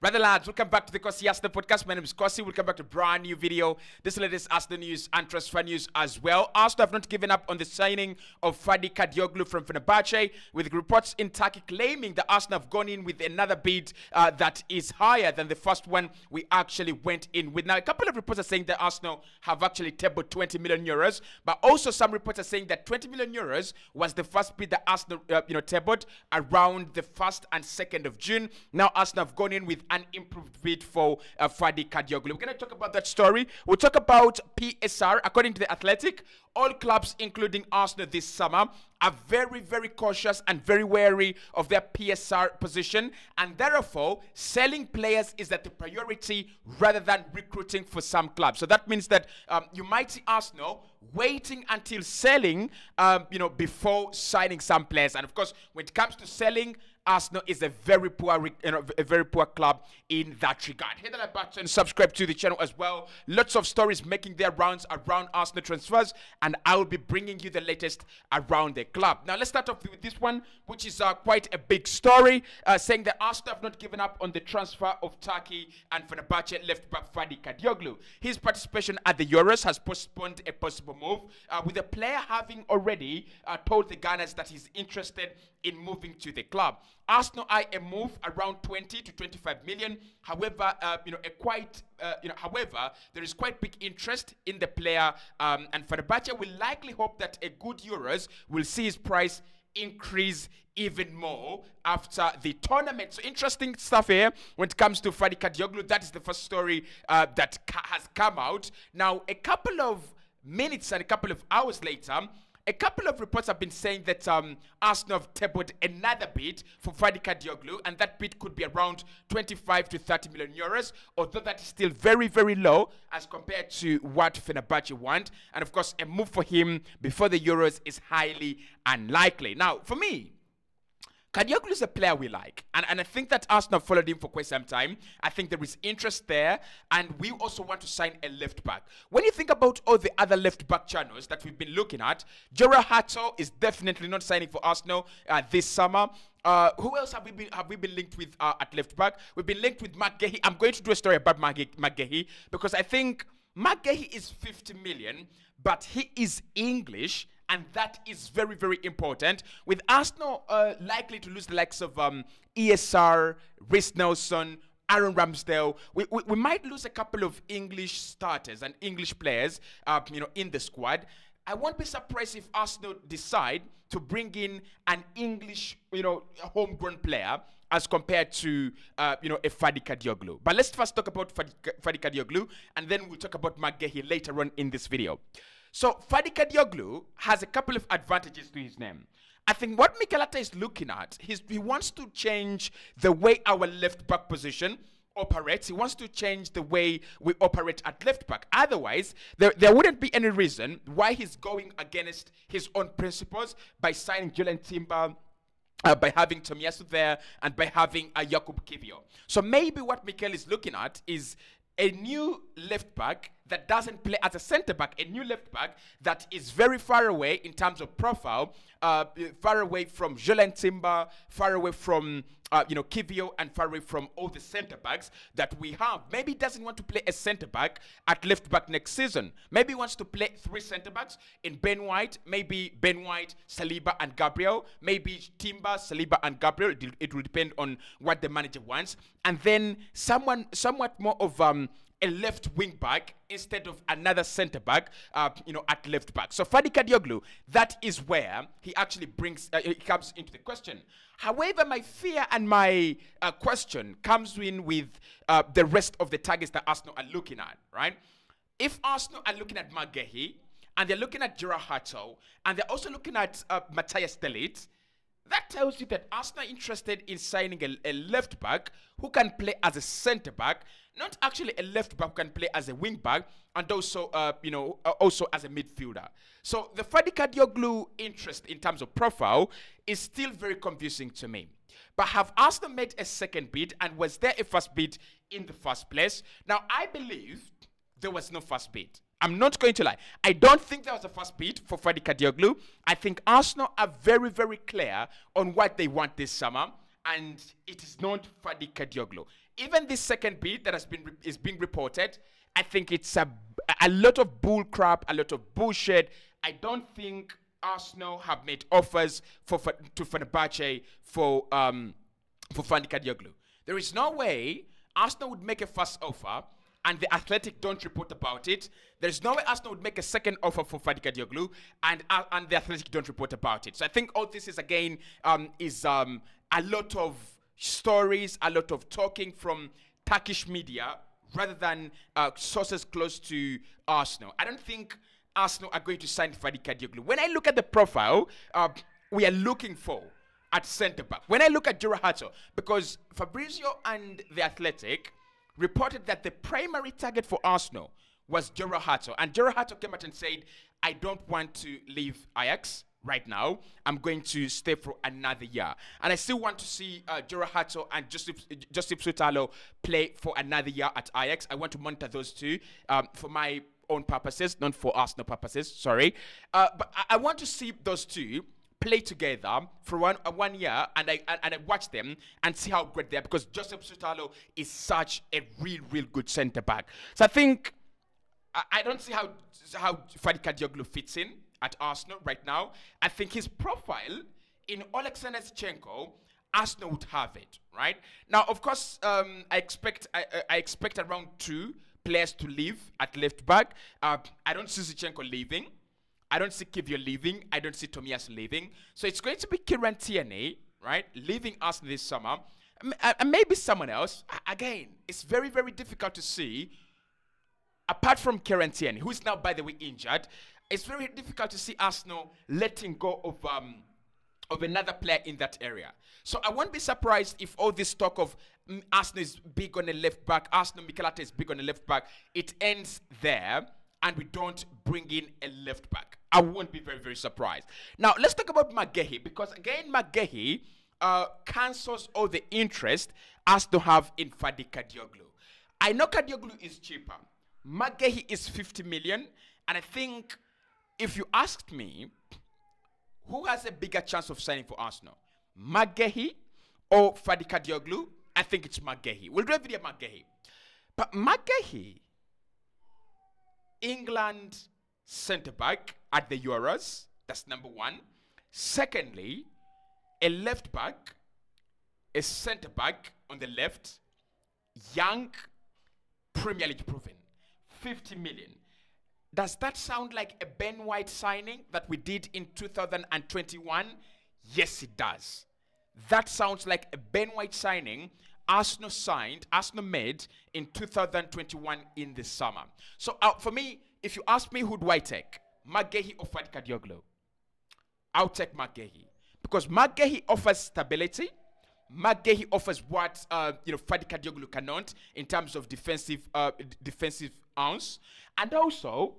Brother lads, welcome back to the Cossy podcast. My name is Cossy. Welcome back to a brand new video. This is the latest Arsenal news and transfer news as well. Arsenal have not given up on the signing of Ferdi Kadioglu from Fenerbahce, with reports in Turkey claiming that Arsenal have gone in with another bid that is higher than the first one we actually went in with. Now, a couple of reports are saying that Arsenal have actually tabled 20 million euros, but also some reports are saying that 20 million euros was the first bid that Arsenal tabled around the 1st and 2nd of June. Now, Arsenal have gone in with an improved bid for Ferdi Kadioglu. We're going to talk about that story. We'll talk about PSR. According to The Athletic, all clubs, including Arsenal this summer, are very, very cautious and very wary of their PSR position, and therefore, selling players is at the priority rather than recruiting for some clubs. So that means that you might see Arsenal waiting until selling, before signing some players. And of course, when it comes to selling, Arsenal is a very poor club in that regard. Hit the like button, subscribe to the channel as well. Lots of stories making their rounds around Arsenal transfers, and I will be bringing you the latest around the club. Now, let's start off with this one, which is quite a big story, saying that Arsenal have not given up on the transfer of Turkey and Fenerbahce left back Ferdi Kadioglu. His participation at the Euros has postponed a possible move, with the player having already told the Gunners that he's interested in moving to the club. Arsenal eye a move around 20 to 25 million. However, however, there is quite big interest in the player, and Fenerbahce will likely hope that a good Euros will see his price increase even more after the tournament. So interesting stuff here when it comes to Ferdi Kadioglu. That is the first story that has come out. Now, a couple of minutes and a couple of hours later, a couple of reports have been saying that Arsenal have tabled another bid for Ferdi Kadioglu, and that bid could be around 25 to 30 million euros, although that is still very, very low as compared to what Fenerbahce want. And of course, a move for him before the Euros is highly unlikely. Now, for me, Kadioglu is a player we like, and I think that Arsenal followed him for quite some time. I think there is interest there, and we also want to sign a left back. When you think about all the other left back channels that we've been looking at, Jorah Hato is definitely not signing for Arsenal this summer. Who else have we been linked with at left back? We've been linked with Mahi. I'm going to do a story about Mahi because I think Mahi is 50 million, but he is English. And that is very, very important. With Arsenal likely to lose the likes of ESR, Reece Nelson, Aaron Ramsdale, we might lose a couple of English starters and English players, in the squad. I won't be surprised if Arsenal decide to bring in an English, homegrown player as compared to, a Ferdi Kadioglu. But let's first talk about Ferdi Kadioglu, and then we'll talk about Mahi later on in this video. So, Ferdi Kadioglu has a couple of advantages to his name. I think what Mikel Arteta is looking at, he wants to change the way our left back position operates. He wants to change the way we operate at left back. Otherwise, there wouldn't be any reason why he's going against his own principles by signing Julian Timber, by having Tomiyasu there, and by having Jakub Kiwior. So maybe what Mikel is looking at is a new left back that doesn't play as a center back, a new left back that is very far away in terms of profile, far away from Julian Timber, far away from Kiwior, and far away from all the center backs that we have. Maybe he doesn't want to play a center back at left back next season. Maybe he wants to play 3 center backs in Ben White, maybe Ben White, Saliba, and Gabriel, maybe Timber, Saliba, and Gabriel. It will depend on what the manager wants. And then somewhat more of a left wing back instead of another center back, at left back. So Ferdi Kadioglu, that is where he actually he comes into the question. However, my fear and my question comes in with the rest of the targets that Arsenal are looking at, right? If Arsenal are looking at Mahi, and they're looking at Jorah Hato, and they're also looking at Matthias de Ligt, that tells you that Arsenal are interested in signing a left back who can play as a center back, not actually a left back who can play as a wing back, and also, also as a midfielder. So the Ferdi Kadioglu interest in terms of profile is still very confusing to me. But have Arsenal made a second bid, and was there a first bid in the first place? Now, I believe there was no first bid. I'm not going to lie. I don't think there was a first bid for Ferdi Kadioglu. I think Arsenal are very, very clear on what they want this summer, and it is not Ferdi Kadioglu. even this second bid that is being reported, I think it's a lot of bull crap, a lot of bullshit. I don't think Arsenal have made offers to Fenerbahce for Ferdi Kadioglu. There is no way Arsenal would make a first offer and the Athletic don't report about it. There's no way Arsenal would make a second offer for Ferdi Kadioglu and the Athletic don't report about it. So I think all this is again a lot of stories, a lot of talking from Turkish media rather than sources close to Arsenal. I don't think Arsenal are going to sign Ferdi Kadioglu. When I look at the profile we are looking for at centre back, when I look at Jura Hato, because Fabrizio and the Athletic reported that the primary target for Arsenal was Jura Hato, and Jura Hato came out and said, I don't want to leave Ajax right now. I'm going to stay for another year. And I still want to see Jura Hato and Josip Sutalo play for another year at Ajax. I want to monitor those two for my own purposes, not for Arsenal purposes, sorry. But I want to see those two play together for one year, and I watch them and see how great they are, because Joseph Sutalo is such a real good centre back. So I think I don't see how Ferdi Kadioglu fits in at Arsenal right now. I think his profile in Alexander Zinchenko, Arsenal would have it right now. Of course, I expect around 2 players to leave at left back. I don't see Zinchenko leaving. I don't see Kivio leaving. I don't see Tomias leaving. So it's going to be Kieran Tierney, right, leaving Arsenal this summer. And maybe someone else. Again, it's very difficult to see. Apart from Kieran Tierney, who's now, by the way, injured, it's very difficult to see Arsenal letting go of another player in that area. So I won't be surprised if all this talk of Arsenal is big on a left back, Arsenal Mikel Arteta is big on a left back, it ends there and we don't bring in a left back. I won't be very surprised. Now, let's talk about Magehi, because again, Magehi cancels all the interest Arsenal have in Ferdi Kadioglu. I know Kadioglu is cheaper. Magehi is 50 million, and I think if you asked me, who has a bigger chance of signing for Arsenal, Magehi or Ferdi Kadioglu? I think it's Magehi. We'll do a video of Magehi. But Magehi, England centre-back at the Euros, that's number one. Secondly, a left-back, a centre-back on the left, young, Premier League proven, 50 million. Does that sound like a Ben White signing that we did in 2021? Yes, it does. That sounds like a Ben White signing Arsenal made in 2021 in the summer. So for me, if you ask me, who do I take? Magehi or Ferdi Kadioglu? I'll take Magehi. Because Magehi offers stability. Magehi offers what Ferdi Kadioglu cannot in terms of defensive ounce. And also,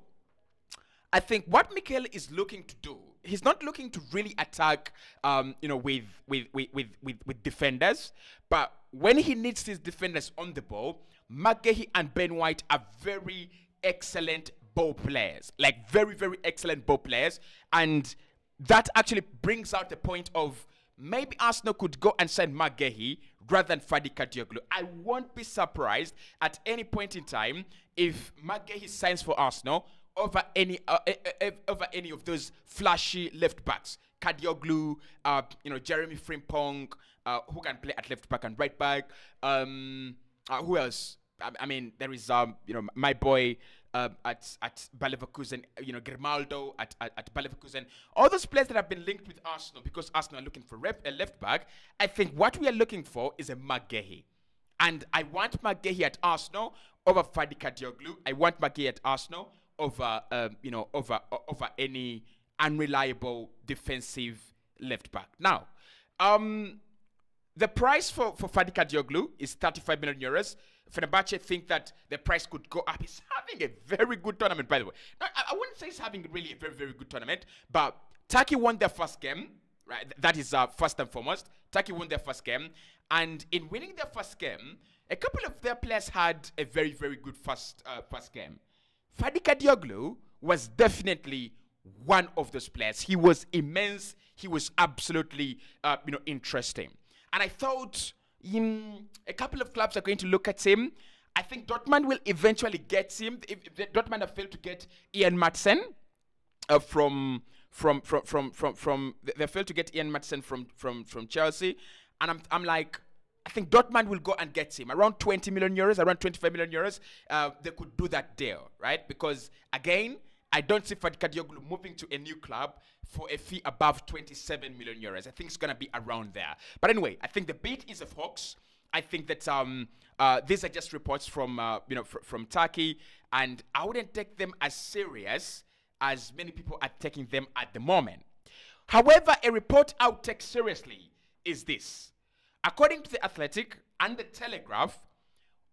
I think what Mikel is looking to do, he's not looking to really attack with defenders, but when he needs his defenders on the ball, Magehi and Ben White are very excellent ball players, like very excellent ball players, and that actually brings out the point of maybe Arsenal could go and sign Magehi rather than Ferdi Kadioglu. I won't be surprised at any point in time if Magehi signs for Arsenal over any of those flashy left backs. Kadioglu, Jeremy Frimpong, who can play at left back and right back. Who else? I mean, there is my boy at Bayer Leverkusen, Grimaldo at Bayer Leverkusen. All those players that have been linked with Arsenal because Arsenal are looking for a left back. I think what we are looking for is a Magehi. And I want Magehi at Arsenal over Ferdi Kadioglu. I want Magehi at Arsenal over any unreliable defensive left back. Now, the price for Ferdi Kadioglu is 35 million euros. Fenerbahce think that the price could go up. He's having a very good tournament, by the way. Now, I wouldn't say he's having really a very good tournament, but Turkey won their first game, right? That is first and foremost. Turkey won their first game, and in winning their first game, a couple of their players had a very good first game. Ferdi Kadioglu was definitely one of those players. He was immense. He was absolutely interesting. And I thought A couple of clubs are going to look at him. I think Dortmund will eventually get him. If Dortmund have failed to get Ian Madsen from they failed to get Ian Madsen from Chelsea, and I'm like, I think Dortmund will go and get him around 20 million euros, around 25 million euros. They could do that deal, right? Because again, I don't see Ferdi Kadioglu moving to a new club for a fee above 27 million euros. I think it's gonna be around there. But anyway, I think the bid is of Hawks. I think that these are just reports from from Turkey, and I wouldn't take them as serious as many people are taking them at the moment. However, a report I would take seriously is this. According to the Athletic and the Telegraph,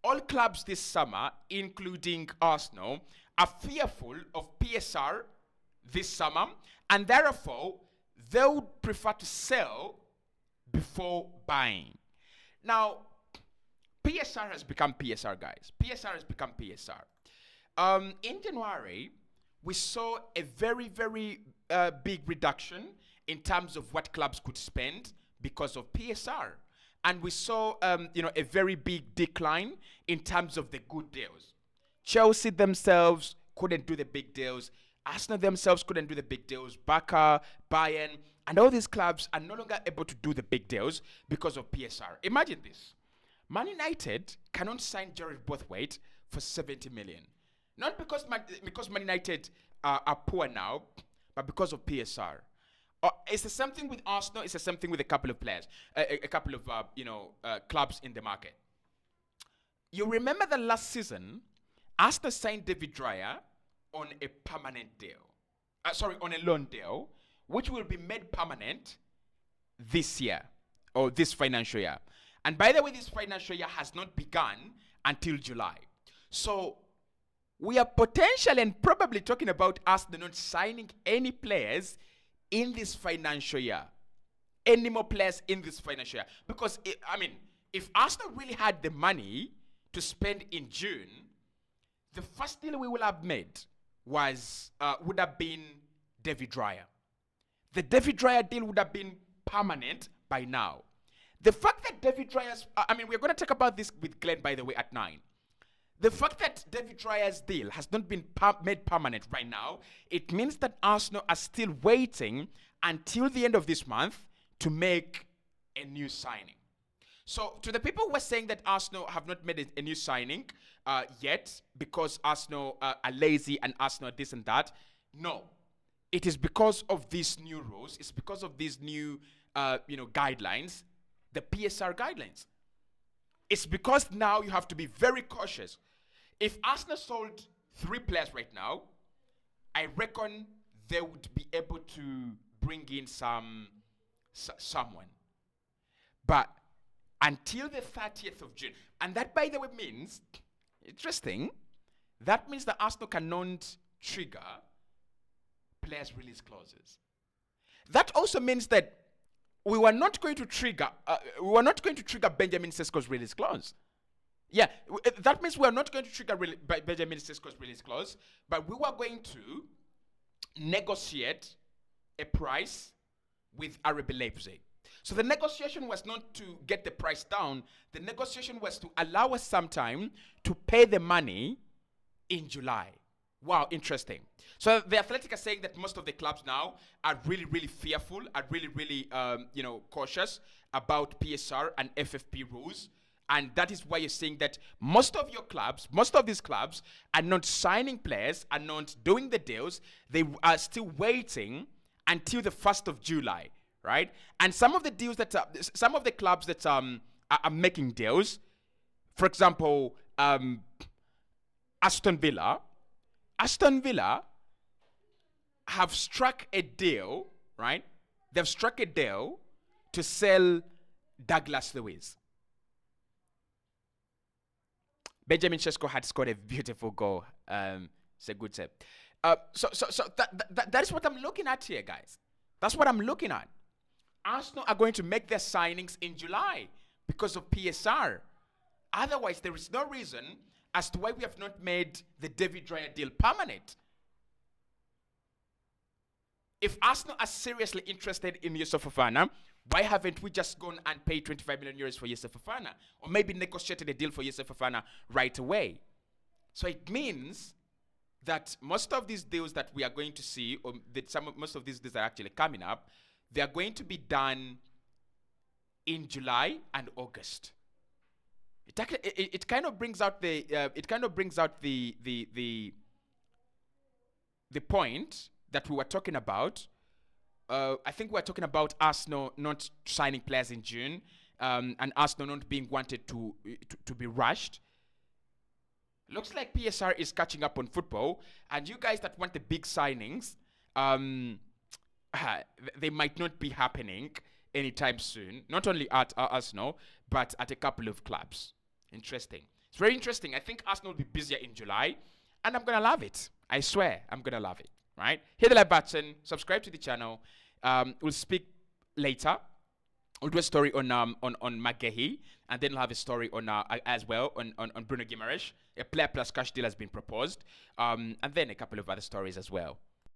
all clubs this summer, including Arsenal, are fearful of PSR this summer, and therefore they would prefer to sell before buying. Now, PSR has become PSR, guys. PSR has become PSR. In January, we saw a very, very big reduction in terms of what clubs could spend because of PSR. And we saw, a very big decline in terms of the good deals. Chelsea themselves couldn't do the big deals. Arsenal themselves couldn't do the big deals. Barca, Bayern, and all these clubs are no longer able to do the big deals because of PSR. Imagine this. Man United cannot sign Jared Borthwaite for 70 million. Not because Man United are poor now, but because of PSR. It's the same thing with Arsenal. It's the same thing with a couple of players, a couple of clubs in the market. You remember the last season, Arsenal signed David Raya on a permanent deal. On a loan deal, which will be made permanent this year or this financial year. And by the way, this financial year has not begun until July. So we are potentially and probably talking about Arsenal not signing any players in this financial year. Any more players in this financial year. Because, if Arsenal really had the money to spend in June, the first deal we will have made would have been David Raya. The David Raya deal would have been permanent by now. The fact that David Raya's, we're going to talk about this with Glenn, by the way, at 9. The fact that David Raya's deal has not been made permanent right now, it means that Arsenal are still waiting until the end of this month to make a new signing. So to the people who are saying that Arsenal have not made a new signing yet because Arsenal are lazy and Arsenal this and that, no. It is because of these new rules. It's because of these new guidelines, the PSR guidelines. It's because now you have to be very cautious. If Arsenal sold 3 players right now, I reckon they would be able to bring in someone. But until the 30th of June, and that, by the way, means, interesting, that means that Arsenal cannot trigger players' release clauses. That also means that we were not going to trigger Benjamin Sesko's release clause. Yeah, that means we are not going to trigger Benjamin Sesko's release clause, but we were going to negotiate a price with RB Leipzig. So the negotiation was not to get the price down. The negotiation was to allow us some time to pay the money in July. Wow, interesting. So the Athletic are saying that most of the clubs now are really, really fearful, are really, really, cautious about PSR and FFP rules. And that is why you're seeing that most of these clubs are not signing players, are not doing the deals. They are still waiting until the 1st of July, right? And some of the clubs that are making deals, for example, Aston Villa have struck a deal, right? They've struck a deal to sell Douglas Luiz. Benjamin Sesko had scored a beautiful goal. It's a good save. So that is what I'm looking at here, guys. That's what I'm looking at. Arsenal are going to make their signings in July because of PSR. Otherwise, there is no reason as to why we have not made the David Raya deal permanent. If Arsenal are seriously interested in Yusuf Fofana, Why haven't we just gone and paid 25 million euros for Yusuf Fofana? Or maybe negotiated a deal for Yusuf Fofana right away? So it means that most of these deals that we are going to see, or that most of these deals are actually coming up, they are going to be done in July and August. It kind of brings out the the point that we were talking about. I think we're talking about Arsenal not signing players in June, and Arsenal not being wanted to be rushed. Looks like PSR is catching up on football, and you guys that want the big signings, they might not be happening anytime soon. Not only at Arsenal, but at a couple of clubs. Interesting. It's very interesting. I think Arsenal will be busier in July, and I'm gonna love it. I swear, I'm gonna love it. Right? Hit the like button, subscribe to the channel. We'll speak later. We'll do a story on Mahi, and then we'll have a story on as well on Bruno Guimaraes. A player plus cash deal has been proposed, and then a couple of other stories as well.